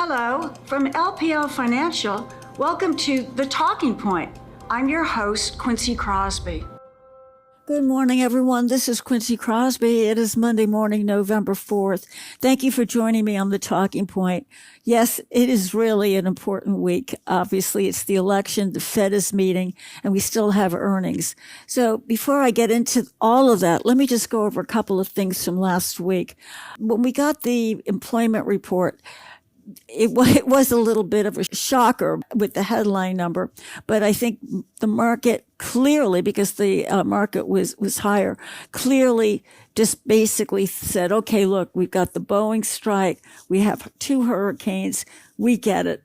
Hello, from LPL Financial. Welcome to The Talking Point. I'm your host, Quincy Krosby. Good morning, everyone. This is Quincy Krosby. It is Monday morning, November 4th. Thank you for joining me on The Talking Point. Yes, it is really an important week. Obviously, it's the election, the Fed is meeting, and we still have earnings. So before I get into all of that, let me just go over a couple of things from last week. When we got the employment report, it was a little bit of a shocker with the headline number, but I think the market clearly, because the market was higher, clearly just basically said, okay, look, we've got the Boeing strike. We have 2 hurricanes. We get it.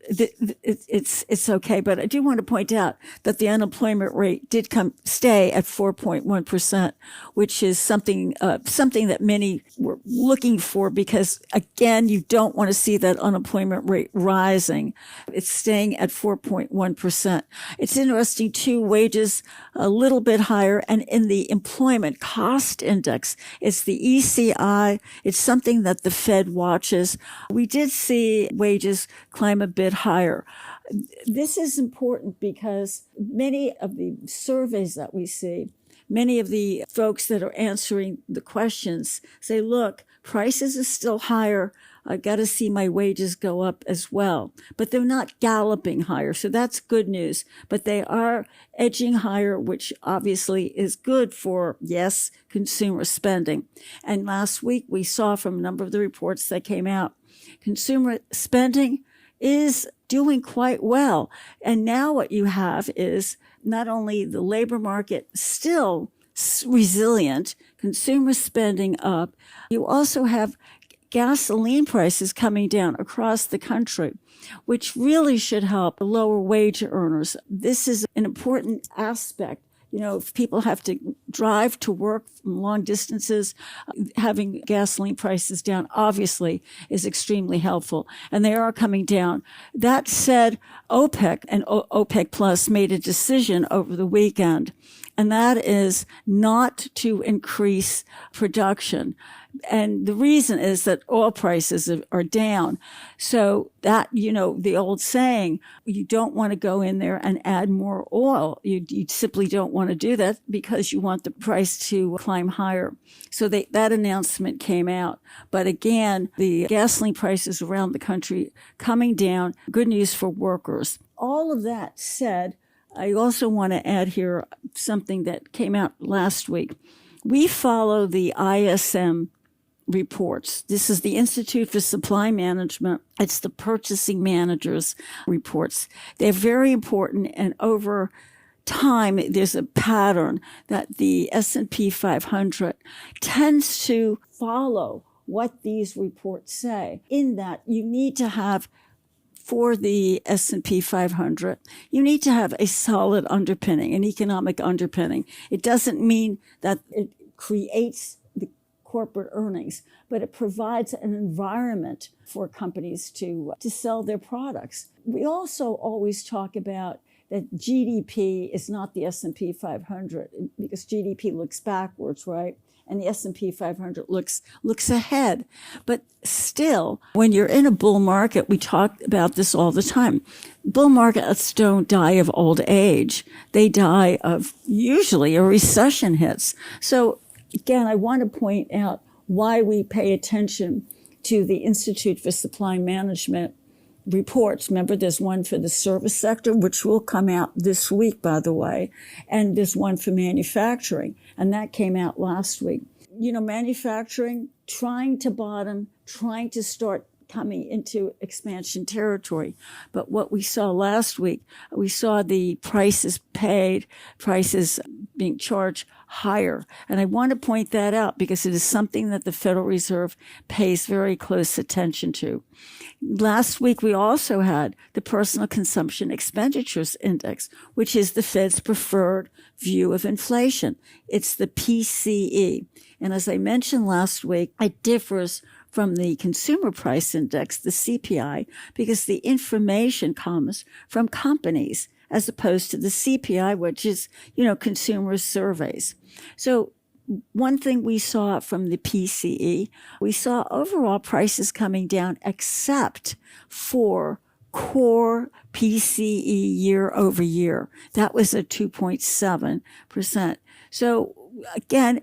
It's okay. But I do want to point out that the unemployment rate did stay at 4.1%, which is something that many were looking for, because again, you don't want to see that unemployment rate rising. It's staying at 4.1%. It's interesting too, wages a little bit higher, and in the employment cost index, it's the ECI. It's something that the Fed watches. We did see wages climb a bit higher. This is important because many of the surveys that we see, many of the folks that are answering the questions say, look, prices are still higher. I got to see my wages go up as well. But they're not galloping higher. So that's good news. But they are edging higher, which obviously is good for, yes, consumer spending. And last week we saw from a number of the reports that came out, consumer spending is doing quite well. And now what you have is not only the labor market still resilient, consumer spending up, you also have gasoline prices coming down across the country, which really should help lower wage earners. This is an important aspect. You know, if people have to drive to work from long distances, having gasoline prices down obviously is extremely helpful, and they are coming down. That said, OPEC and OPEC Plus made a decision over the weekend, and that is not to increase production. And the reason is that oil prices are down. So that, you know, the old saying, you don't want to go in there and add more oil. You simply don't want to do that because you want the price to climb higher. So that announcement came out. But again, the gasoline prices around the country coming down, good news for workers. All of that said, I also want to add here something that came out last week. We follow the ISM reports. This is the Institute for Supply Management. It's the purchasing managers' reports. They're very important, and over time, there's a pattern that the S&P 500 tends to follow what these reports say, in that you need to have, for the S&P 500, you need to have a solid underpinning, an economic underpinning. It doesn't mean that it creates the corporate earnings, but it provides an environment for companies to sell their products. We also always talk about that GDP is not the S&P 500, because GDP looks backwards, right? And the S&P 500 looks ahead. But still, when you're in a bull market, we talk about this all the time. Bull markets don't die of old age. They die of, usually, a recession hits. So again, I want to point out why we pay attention to the Institute for Supply Management reports. Remember, there's one for the service sector, which will come out this week, by the way, and there's one for manufacturing, and that came out last week. You know, manufacturing, trying to bottom, trying to start coming into expansion territory. But what we saw last week, we saw the prices paid, prices being charged higher. And I want to point that out because it is something that the Federal Reserve pays very close attention to. Last week, we also had the Personal Consumption Expenditures Index, which is the Fed's preferred view of inflation. It's the PCE. And as I mentioned last week, it differs from the Consumer Price Index, the CPI, because the information comes from companies as opposed to the CPI, which is, consumer surveys. So one thing we saw from the PCE, we saw overall prices coming down except for core PCE year over year. That was at 2.7%. So again,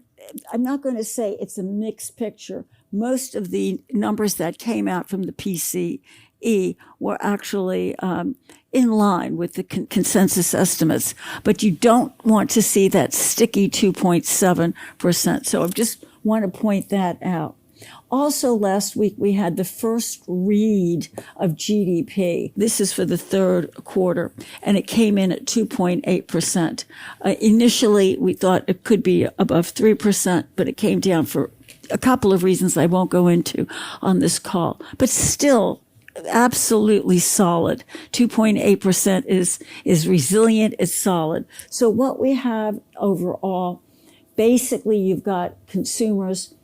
I'm not going to say it's a mixed picture. Most of the numbers that came out from the PCE were actually in line with the consensus estimates, but you don't want to see that sticky 2.7%. So I just want to point that out. Also, last week, we had the first read of GDP. This is for the third quarter, and it came in at 2.8%. Initially, we thought it could be above 3%, but it came down for a couple of reasons I won't go into on this call. But still, absolutely solid. 2.8% is resilient, it's solid. So what we have overall, basically, you've got consumers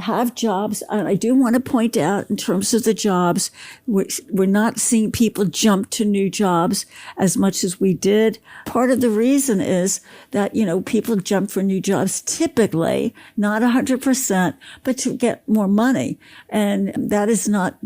have jobs. And I do want to point out in terms of the jobs, we're not seeing people jump to new jobs as much as we did. Part of the reason is that, people jump for new jobs typically, not 100%, but to get more money. And that is not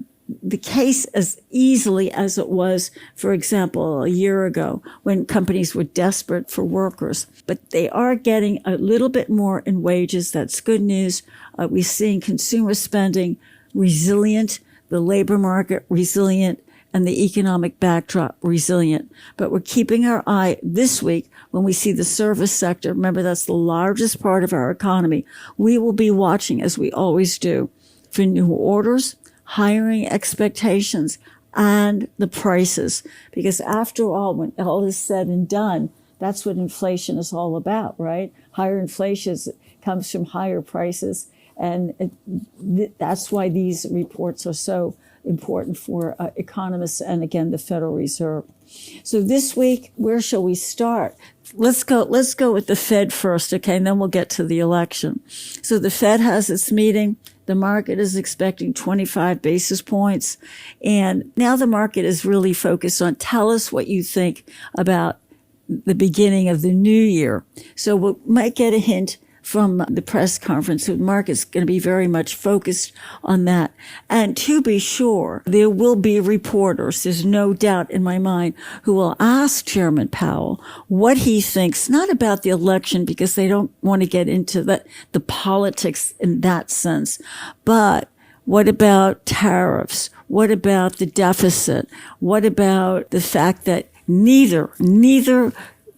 the case as easily as it was, for example, a year ago when companies were desperate for workers. But they are getting a little bit more in wages. That's good news. We're seeing consumer spending resilient, the labor market resilient, and the economic backdrop resilient. But we're keeping our eye this week when we see the service sector. Remember, that's the largest part of our economy. We will be watching, as we always do, for new orders, hiring expectations, and the prices. Because after all, when all is said and done, that's what inflation is all about, right? Higher inflation comes from higher prices. And that's why these reports are so important for economists and, again, the Federal Reserve. So this week, where shall we start? Let's go with the Fed first, okay, and then we'll get to the election. So the Fed has its meeting. The market is expecting 25 basis points. And now the market is really focused on, tell us what you think about the beginning of the new year. So we might get a hint from the press conference. So the market's going to be very much focused on that. And to be sure, there will be reporters, there's no doubt in my mind, who will ask Chairman Powell what he thinks, not about the election, because they don't want to get into the politics in that sense, but what about tariffs? What about the deficit? What about the fact that neither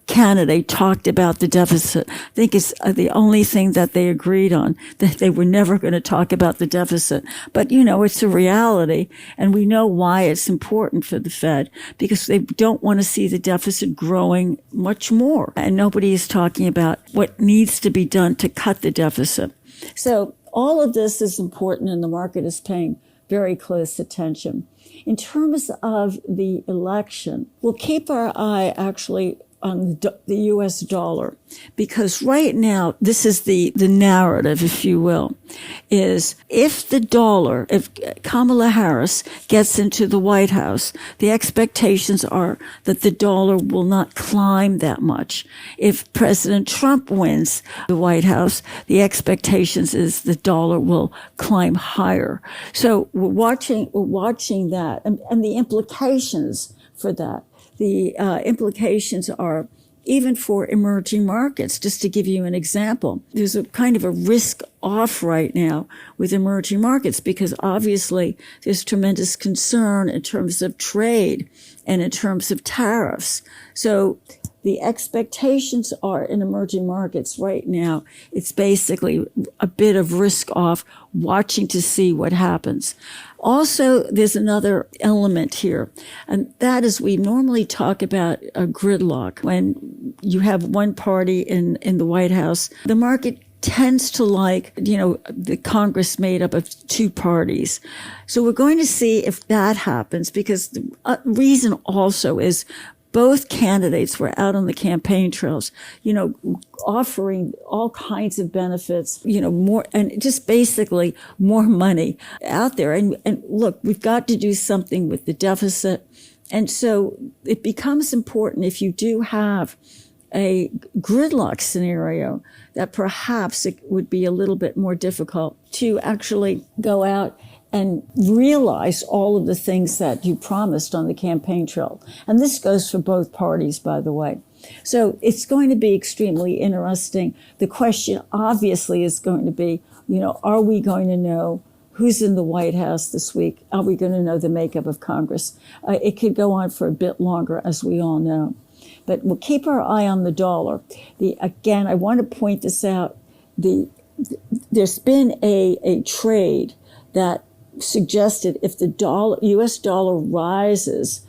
candidate talked about the deficit? I think it's the only thing that they agreed on, that they were never going to talk about the deficit. But, it's a reality, and we know why it's important for the Fed, because they don't want to see the deficit growing much more. And nobody is talking about what needs to be done to cut the deficit. So all of this is important, and the market is paying very close attention. In terms of the election, we'll keep our eye actually on the U.S. dollar, because right now, this is the narrative, if you will, is if Kamala Harris gets into the White House, the expectations are that the dollar will not climb that much. If President Trump wins the White House, the expectations is the dollar will climb higher. So we're watching that and the implications for that. The implications are even for emerging markets. Just to give you an example, there's a kind of a risk off right now with emerging markets, because obviously there's tremendous concern in terms of trade and in terms of tariffs. So the expectations are in emerging markets right now, it's basically a bit of risk off, watching to see what happens. Also, there's another element here, and that is we normally talk about a gridlock. When you have one party in the White House, the market tends to like, the Congress made up of two parties. So we're going to see if that happens, because the reason also is both candidates were out on the campaign trails, offering all kinds of benefits, more, and just basically more money out there. And look, we've got to do something with the deficit. And so it becomes important, if you do have a gridlock scenario, that perhaps it would be a little bit more difficult to actually go out and realize all of the things that you promised on the campaign trail. And this goes for both parties, by the way. So it's going to be extremely interesting. The question obviously is going to be, are we going to know who's in the White House this week? Are we going to know the makeup of Congress? It could go on for a bit longer, as we all know. But we'll keep our eye on the dollar. Again, I want to point this out. There's been a trade that suggested if the U.S. dollar rises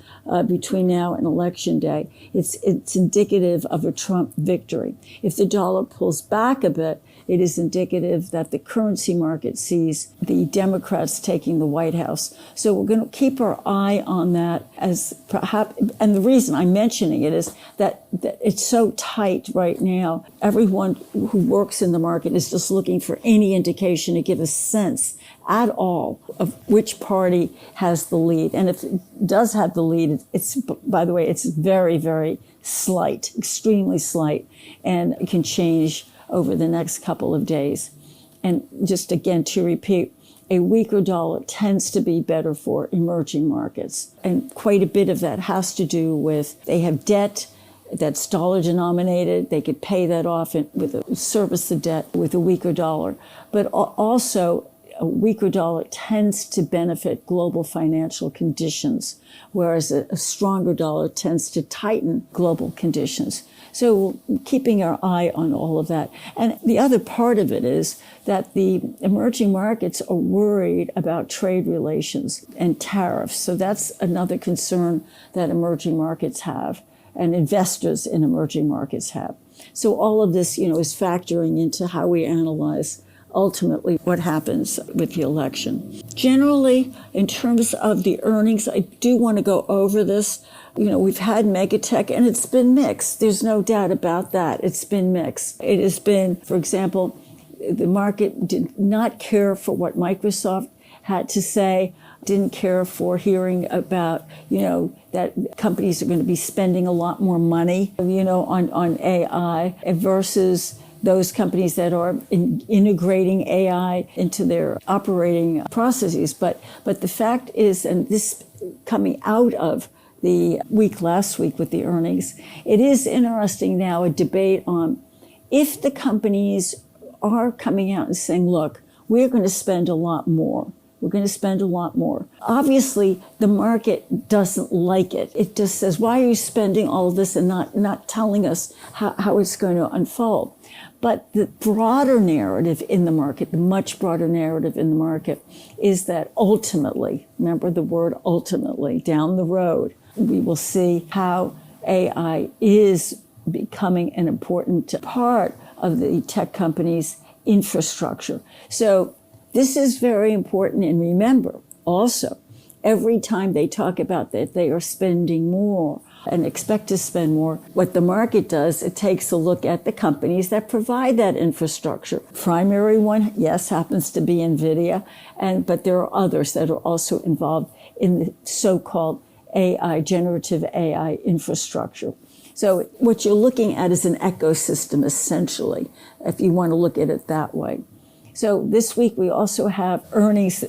between now and Election Day, it's indicative of a Trump victory. If the dollar pulls back a bit, it is indicative that the currency market sees the Democrats taking the White House. So we're going to keep our eye on that as perhaps, and the reason I'm mentioning it is that it's so tight right now. Everyone who works in the market is just looking for any indication to give a sense at all of which party has the lead. And if it does have the lead, it's, by the way, it's very, very slight, extremely slight, and it can change over the next couple of days. And just again, to repeat, a weaker dollar tends to be better for emerging markets. And quite a bit of that has to do with they have debt that's dollar denominated. They could pay that off with a service of debt with a weaker dollar. But also, a weaker dollar tends to benefit global financial conditions, whereas a stronger dollar tends to tighten global conditions. So we're keeping our eye on all of that. And the other part of it is that the emerging markets are worried about trade relations and tariffs. So that's another concern that emerging markets have and investors in emerging markets have. So all of this, is factoring into how we analyze ultimately what happens with the election. Generally, in terms of the earnings, I do want to go over this. We've had megatech and it's been mixed. There's no doubt about that. It's been mixed. It has been, for example, the market did not care for what Microsoft had to say, didn't care for hearing about, that companies are going to be spending a lot more money, on AI versus those companies that are integrating AI into their operating processes. But the fact is, and this coming out of the week last week with the earnings, it is interesting now a debate on if the companies are coming out and saying, look, we're going to spend a lot more. We're going to spend a lot more. Obviously, the market doesn't like it. It just says, why are you spending all of this and not telling us how it's going to unfold? But the broader narrative in the market, the much broader narrative in the market, is that ultimately, remember the word ultimately, down the road, we will see how AI is becoming an important part of the tech companies' infrastructure. So this is very important. And remember, also, every time they talk about that they are spending more and expect to spend more, what the market does, it takes a look at the companies that provide that infrastructure. Primary one, yes, happens to be NVIDIA, but there are others that are also involved in the so-called AI, generative AI infrastructure. So what you're looking at is an ecosystem, essentially, if you want to look at it that way. So this week we also have earnings,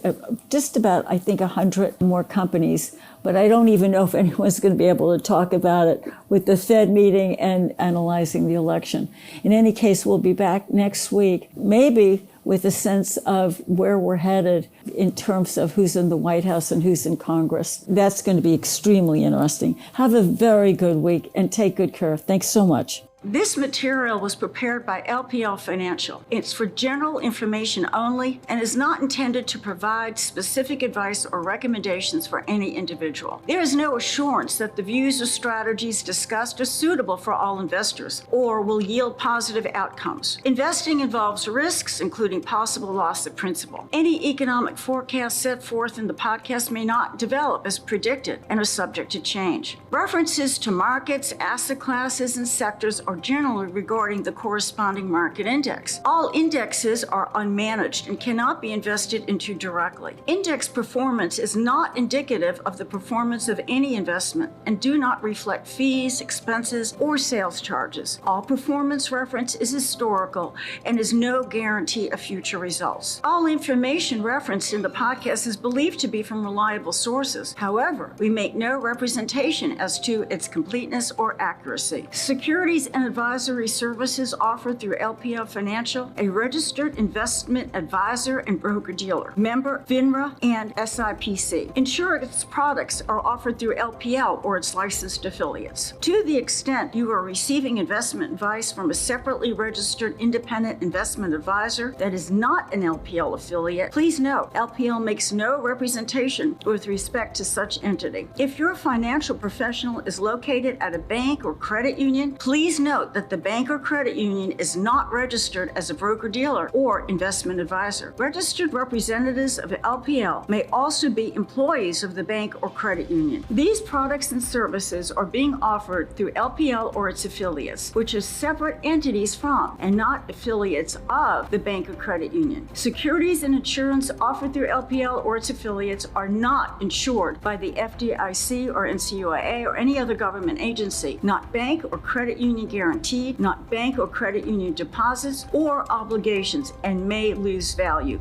just about, I think, 100 more companies, but I don't even know if anyone's going to be able to talk about it with the Fed meeting and analyzing the election. In any case, we'll be back next week, maybe with a sense of where we're headed in terms of who's in the White House and who's in Congress. That's going to be extremely interesting. Have a very good week and take good care. Thanks so much. This material was prepared by LPL Financial. It's for general information only and is not intended to provide specific advice or recommendations for any individual. There is no assurance that the views or strategies discussed are suitable for all investors or will yield positive outcomes. Investing involves risks, including possible loss of principal. Any economic forecast set forth in the podcast may not develop as predicted and are subject to change. References to markets, asset classes, and sectors are or generally regarding the corresponding market index. All indexes are unmanaged and cannot be invested into directly. Index performance is not indicative of the performance of any investment and do not reflect fees, expenses, or sales charges. All performance reference is historical and is no guarantee of future results. All information referenced in the podcast is believed to be from reliable sources. However, we make no representation as to its completeness or accuracy. Securities and advisory services offered through LPL Financial, a registered investment advisor and broker-dealer, member FINRA and SIPC. Insurance products are offered through LPL or its licensed affiliates. To the extent you are receiving investment advice from a separately registered independent investment advisor that is not an LPL affiliate, please note LPL makes no representation with respect to such entity. If your financial professional is located at a bank or credit union, please note that the bank or credit union is not registered as a broker-dealer or investment advisor. Registered representatives of LPL may also be employees of the bank or credit union. These products and services are being offered through LPL or its affiliates, which are separate entities from and not affiliates of the bank or credit union. Securities and insurance offered through LPL or its affiliates are not insured by the FDIC or NCUA or any other government agency, not bank or credit union guaranteed, not bank or credit union deposits or obligations, and may lose value.